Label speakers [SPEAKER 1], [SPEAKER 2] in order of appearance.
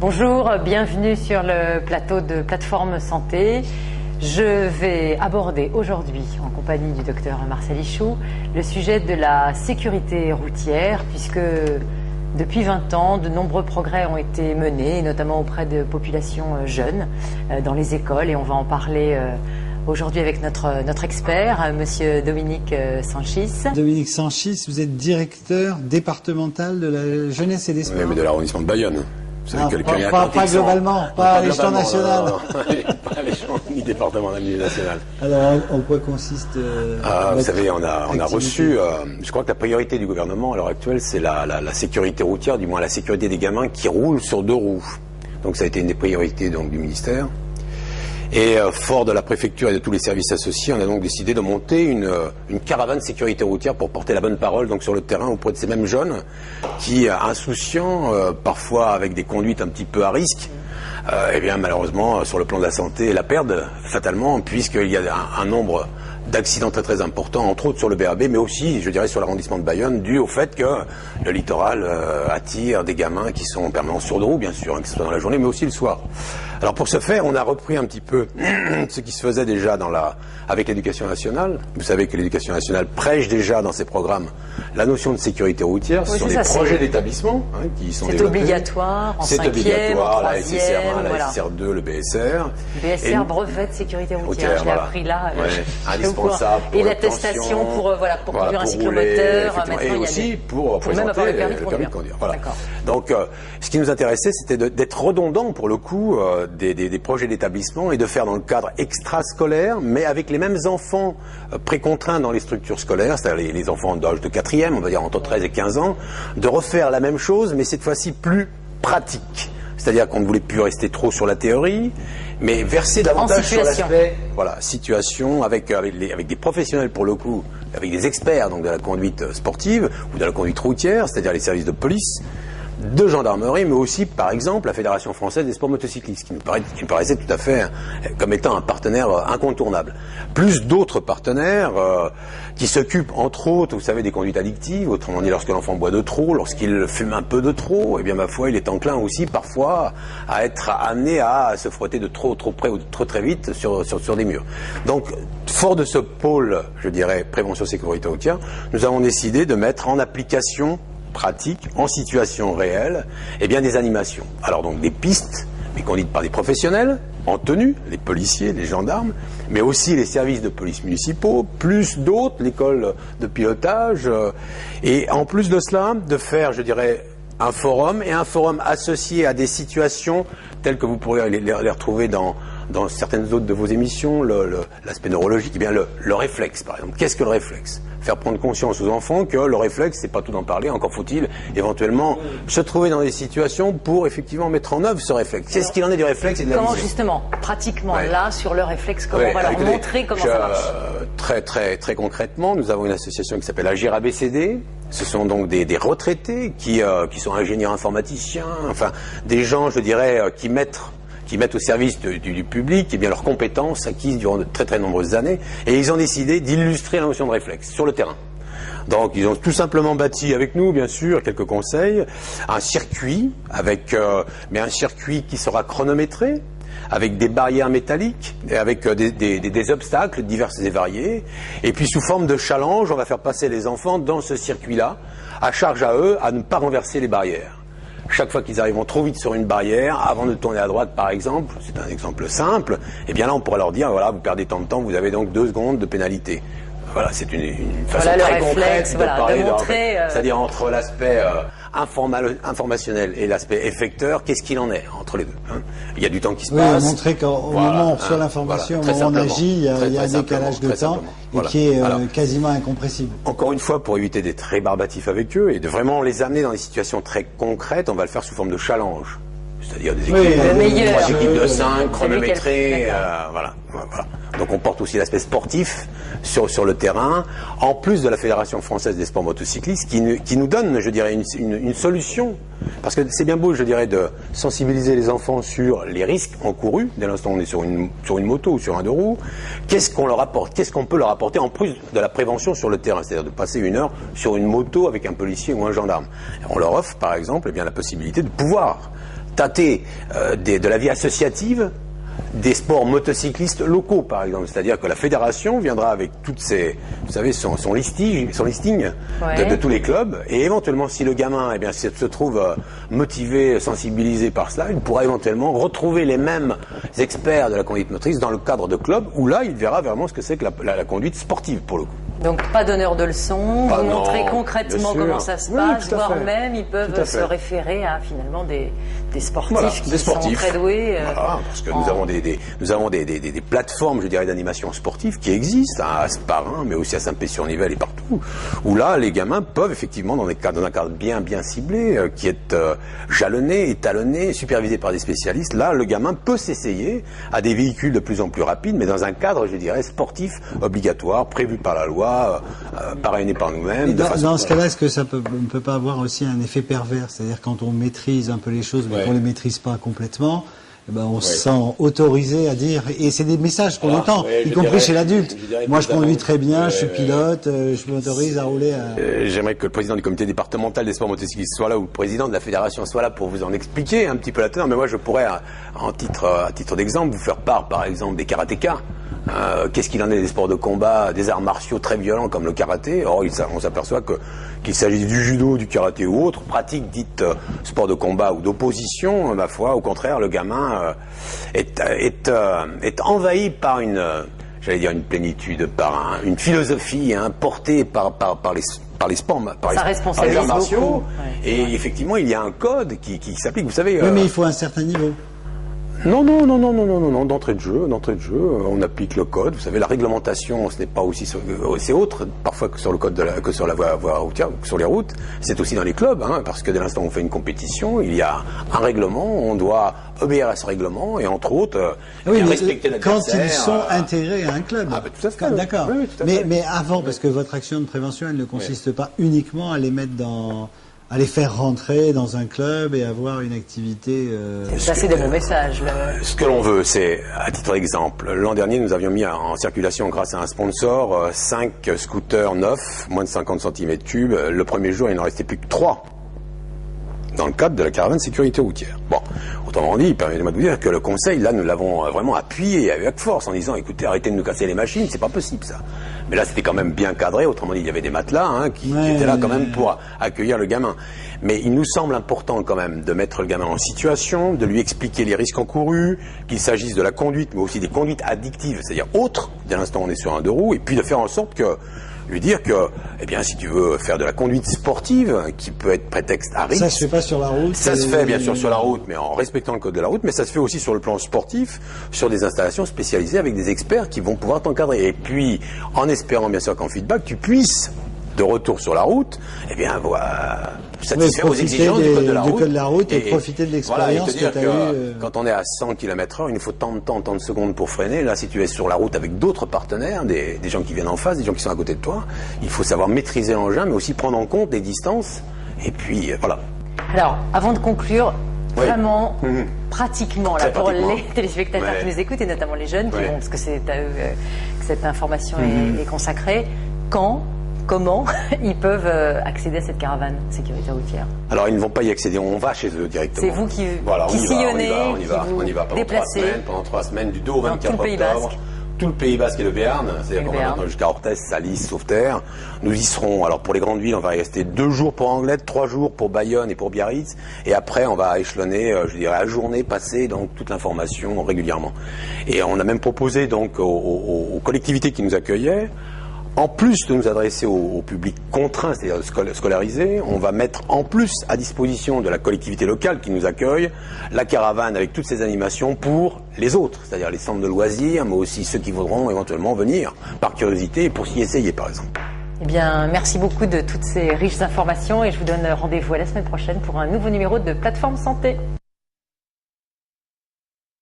[SPEAKER 1] Bonjour, bienvenue sur le plateau de Plateforme Santé. Je vais aborder aujourd'hui, en compagnie du docteur Marcel Ichoux, le sujet de la sécurité routière, puisque depuis 20 ans, de nombreux progrès ont été menés, notamment auprès de populations jeunes, dans les écoles, et on va en parler aujourd'hui avec notre expert, monsieur Dominique Sanchis.
[SPEAKER 2] Dominique Sanchis, vous êtes directeur départemental de la jeunesse et des sports.
[SPEAKER 3] Oui, mais de l'arrondissement de Bayonne.
[SPEAKER 2] Pas globalement, pas à l'échelon national.
[SPEAKER 3] Pas à l'échelon ni départemental ni national.
[SPEAKER 2] Alors, en quoi consiste
[SPEAKER 3] vous savez, on a reçu, je crois que la priorité du gouvernement à l'heure actuelle, c'est la sécurité routière, du moins la sécurité des gamins qui roulent sur deux roues. Donc ça a été une des priorités donc, du ministère. Et fort de la préfecture et de tous les services associés, on a donc décidé de monter une caravane sécurité routière pour porter la bonne parole donc sur le terrain auprès de ces mêmes jeunes qui, insouciants, parfois avec des conduites un petit peu à risque, eh bien malheureusement sur le plan de la santé la perdent fatalement puisqu'il y a un nombre d'accidents très importants, entre autres sur le BAB, mais aussi, je dirais, sur l'arrondissement de Bayonne, dû au fait que le littoral attire des gamins qui sont en permanence sur deux roues, bien sûr, hein, que ce soit dans la journée, mais aussi le soir. Alors pour ce faire, on a repris un petit peu ce qui se faisait déjà avec l'éducation nationale. Vous savez que l'éducation nationale prêche déjà dans ses programmes la notion de sécurité routière. Ce sont des projets d'établissement qui sont développés.
[SPEAKER 1] C'est obligatoire, en 5e,
[SPEAKER 3] c'est obligatoire,
[SPEAKER 1] en 3e,
[SPEAKER 3] la SSR1, la SSR2, le BSR.
[SPEAKER 1] BSR, brevet de sécurité routière, je l'ai appris là.
[SPEAKER 3] Indispensable pour
[SPEAKER 1] et l'attestation pour conduire un cyclomoteur,
[SPEAKER 3] et aussi pour présenter le permis de conduire. Voilà. Donc, ce qui nous intéressait, c'était d'être redondant pour le coup des projets d'établissement et de faire dans le cadre extrascolaire, mais avec les mêmes enfants précontraints dans les structures scolaires, c'est-à-dire les enfants d'âge de 4e, on va dire entre 13 et 15 ans, de refaire la même chose, mais cette fois-ci plus pratique. C'est-à-dire qu'on ne voulait plus rester trop sur la théorie, mais verser davantage sur l'aspect situation avec des professionnels pour le coup, avec des experts donc de la conduite sportive ou de la conduite routière, c'est-à-dire les services de police, de gendarmerie, mais aussi, par exemple, la Fédération française des sports motocyclistes, qui me paraissait tout à fait comme étant un partenaire incontournable. Plus d'autres partenaires qui s'occupent, entre autres, vous savez, des conduites addictives, autrement dit, lorsque l'enfant boit de trop, lorsqu'il fume un peu de trop, eh bien, ma foi, il est enclin aussi, parfois, à être amené à se frotter de trop près ou de trop très vite sur des murs. Donc, fort de ce pôle, je dirais, prévention sécurité routière, nous avons décidé de mettre en application pratique, en situation réelle, eh bien des animations. Alors donc des pistes, mais conduites par des professionnels, en tenue, les policiers, les gendarmes, mais aussi les services de police municipaux, plus d'autres, l'école de pilotage, et en plus de cela, de faire, je dirais, un forum, et un forum associé à des situations telles que vous pourrez les retrouver dans certaines autres de vos émissions, l'aspect neurologique, eh bien le réflexe par exemple. Qu'est-ce que le réflexe ? Faire prendre conscience aux enfants que le réflexe, c'est pas tout d'en parler, encore faut-il éventuellement se trouver dans des situations pour effectivement mettre en œuvre ce réflexe. Qu'est-ce qu'il en est du réflexe et de la
[SPEAKER 1] Comment
[SPEAKER 3] vision ?
[SPEAKER 1] Justement, pratiquement là, sur le réflexe, comment on va leur montrer comment ça marche ?
[SPEAKER 3] Très concrètement, nous avons une association qui s'appelle Agir ABCD. Ce sont donc des retraités qui sont ingénieurs informaticiens, enfin des gens, je dirais, qui mettent au service du public bien leurs compétences acquises durant de très nombreuses années, et ils ont décidé d'illustrer la notion de réflexe sur le terrain. Donc ils ont tout simplement bâti avec nous, bien sûr, quelques conseils, un circuit mais un circuit qui sera chronométré, avec des barrières métalliques, et avec des obstacles divers et variés, et puis sous forme de challenge, on va faire passer les enfants dans ce circuit-là, à charge à eux à ne pas renverser les barrières. Chaque fois qu'ils arriveront trop vite sur une barrière, avant de tourner à droite par exemple, c'est un exemple simple, et bien là on pourra leur dire, voilà, vous perdez tant de temps, vous avez donc 2 secondes de pénalité. Voilà, c'est une façon très concrète de parler de montrer, c'est-à-dire entre l'aspect informationnel et l'aspect effecteur, qu'est-ce qu'il en est entre les deux, hein. Il y a du temps qui se passe.
[SPEAKER 2] Oui, montrer qu'au moment où on reçoit l'information, au moment où on agit, il y a un décalage de temps et qui est quasiment incompressible.
[SPEAKER 3] Encore une fois, pour éviter d'être rébarbatif avec eux et de vraiment les amener dans des situations très concrètes, on va le faire sous forme de challenge. C'est-à-dire des équipes, 3 équipes de 5, chronométrées, voilà. Donc on porte aussi l'aspect sportif sur le terrain, en plus de la Fédération française des sports motocyclistes, qui nous donne, je dirais, une solution. Parce que c'est bien beau, je dirais, de sensibiliser les enfants sur les risques encourus, dès l'instant où on est sur une moto ou sur un 2 roues. Qu'est-ce qu'on leur apporte ? Qu'est-ce qu'on peut leur apporter en plus de la prévention sur le terrain ? C'est-à-dire de passer 1 heure sur une moto avec un policier ou un gendarme. On leur offre, par exemple, la possibilité de pouvoir tâter de la vie associative des sports motocyclistes locaux, par exemple. C'est-à-dire que la fédération viendra avec toutes ses, vous savez, son listing de tous les clubs, et éventuellement, si le gamin, eh bien, se trouve motivé, sensibilisé par cela, il pourra éventuellement retrouver les mêmes experts de la conduite motrice dans le cadre de clubs, où là, il verra vraiment ce que c'est que la conduite sportive, pour le coup.
[SPEAKER 1] Donc pas d'honneur de leçon, vous montrer concrètement comment ça se passe, voire même ils peuvent se référer à finalement des sportifs qui sont très doués.
[SPEAKER 3] Voilà, parce que nous avons des plateformes, je dirais, d'animation sportive qui existent à Asparin, mais aussi à Saint-Pé-sur-Nivelle et partout, où là les gamins peuvent effectivement dans un cadre bien ciblé, qui est jalonné, étalonné, supervisé par des spécialistes. Là, le gamin peut s'essayer à des véhicules de plus en plus rapides, mais dans un cadre, je dirais, sportif obligatoire, prévu par la loi. Parrainé par nous-mêmes.
[SPEAKER 2] Dans ce cas-là, est-ce que ça ne peut pas avoir aussi un effet pervers? C'est-à-dire quand on maîtrise un peu les choses, mais qu'on ne les maîtrise pas complètement, eh ben on se sent autorisé à dire, et c'est des messages qu'on entend, y compris chez l'adulte. Moi, je conduis très bien, je suis pilote, je m'autorise à rouler.
[SPEAKER 3] J'aimerais que le président du comité départemental des sports motocyclistes soit là, ou le président de la fédération soit là pour vous en expliquer un petit peu la teneur. Mais moi, je pourrais, à titre d'exemple, vous faire part, par exemple, des karatékas. Qu'est-ce qu'il en est des sports de combat, des arts martiaux très violents comme le karaté? Or, on s'aperçoit qu'il s'agit du judo, du karaté ou autre pratique dite sport de combat ou d'opposition. Ma foi, au contraire, le gamin est envahi par une plénitude, par une philosophie portée par les sports, par les arts martiaux. Et effectivement, il y a un code qui s'applique. Vous savez.
[SPEAKER 2] Oui, mais il faut un certain niveau.
[SPEAKER 3] Non, d'entrée de jeu, on applique le code. Vous savez, la réglementation, ce n'est pas aussi, c'est autre, parfois que sur le code que sur la voie routière, que sur les routes. C'est aussi dans les clubs, parce que dès l'instant où on fait une compétition, il y a un règlement, on doit obéir à ce règlement, et entre autres, respecter l'adversaire.
[SPEAKER 2] Quand ils sont intégrés à un club.
[SPEAKER 3] Ah, tout à fait.
[SPEAKER 2] D'accord.
[SPEAKER 3] Oui, tout à fait.
[SPEAKER 2] Mais avant, parce que votre action de prévention, elle ne consiste pas uniquement à les mettre à les faire rentrer dans un club et avoir une activité...
[SPEAKER 1] Ça, c'est des bons messages.
[SPEAKER 3] Ce que l'on veut, c'est, à titre d'exemple, l'an dernier, nous avions mis en circulation, grâce à un sponsor, 5 scooters neufs, moins de 50 cm3. Le premier jour, il n'en restait plus que 3. Dans le cadre de la caravane sécurité routière. Bon, autrement dit, permettez-moi de vous dire que le conseil, là, nous l'avons vraiment appuyé avec force en disant, écoutez, arrêtez de nous casser les machines, c'est pas possible ça. Mais là, c'était quand même bien cadré, autrement dit, il y avait des matelas qui étaient là quand même pour accueillir le gamin. Mais il nous semble important quand même de mettre le gamin en situation, de lui expliquer les risques encourus, qu'il s'agisse de la conduite, mais aussi des conduites addictives, c'est-à-dire autres, dès l'instant où on est sur un deux roues, et puis de faire en sorte que lui dire que, eh bien, si tu veux faire de la conduite sportive, qui peut être prétexte à risque.
[SPEAKER 2] Ça se fait pas sur la route.
[SPEAKER 3] Ça se fait bien sûr sur la route, mais en respectant le code de la route, mais ça se fait aussi sur le plan sportif, sur des installations spécialisées avec des experts qui vont pouvoir t'encadrer. Et puis, en espérant bien sûr qu'en feedback, tu puisses, de retour sur la route, eh bien, satisfaire aux exigences du code de la route.
[SPEAKER 2] Et profiter de l'expérience que tu as eue.
[SPEAKER 3] Quand on est à 100 km/h, il nous faut tant de secondes pour freiner. Là, si tu es sur la route avec d'autres partenaires, des gens qui viennent en face, des gens qui sont à côté de toi, il faut savoir maîtriser l'engin, mais aussi prendre en compte des distances. Et puis, voilà.
[SPEAKER 1] Alors, avant de conclure, vraiment, pratiquement, là, pour les téléspectateurs qui nous écoutent, et notamment les jeunes, qui vont, parce que c'est à eux que cette information est consacrée, comment ils peuvent accéder à cette caravane sécurité routière?
[SPEAKER 3] Alors, ils ne vont pas y accéder, on va chez eux directement.
[SPEAKER 1] C'est vous qui sillonnez,
[SPEAKER 3] on y va pendant 3 semaines, du 2 au 24 octobre. Tout le Pays Basque et le Béarn, c'est-à-dire qu'on va jusqu'à Orthez, Salis, Sauveterre. Nous y serons, alors pour les grandes villes, on va y rester 2 jours pour Anglet, 3 jours pour Bayonne et pour Biarritz, et après on va échelonner, je dirais, à journée, passer donc toute l'information régulièrement. Et on a même proposé donc aux collectivités qui nous accueillaient, en plus de nous adresser au public contraint, c'est-à-dire scolarisé, on va mettre en plus à disposition de la collectivité locale qui nous accueille la caravane avec toutes ces animations pour les autres, c'est-à-dire les centres de loisirs, mais aussi ceux qui voudront éventuellement venir par curiosité et pour s'y essayer par exemple.
[SPEAKER 1] Eh bien, merci beaucoup de toutes ces riches informations et je vous donne rendez-vous à la semaine prochaine pour un nouveau numéro de Plateforme Santé.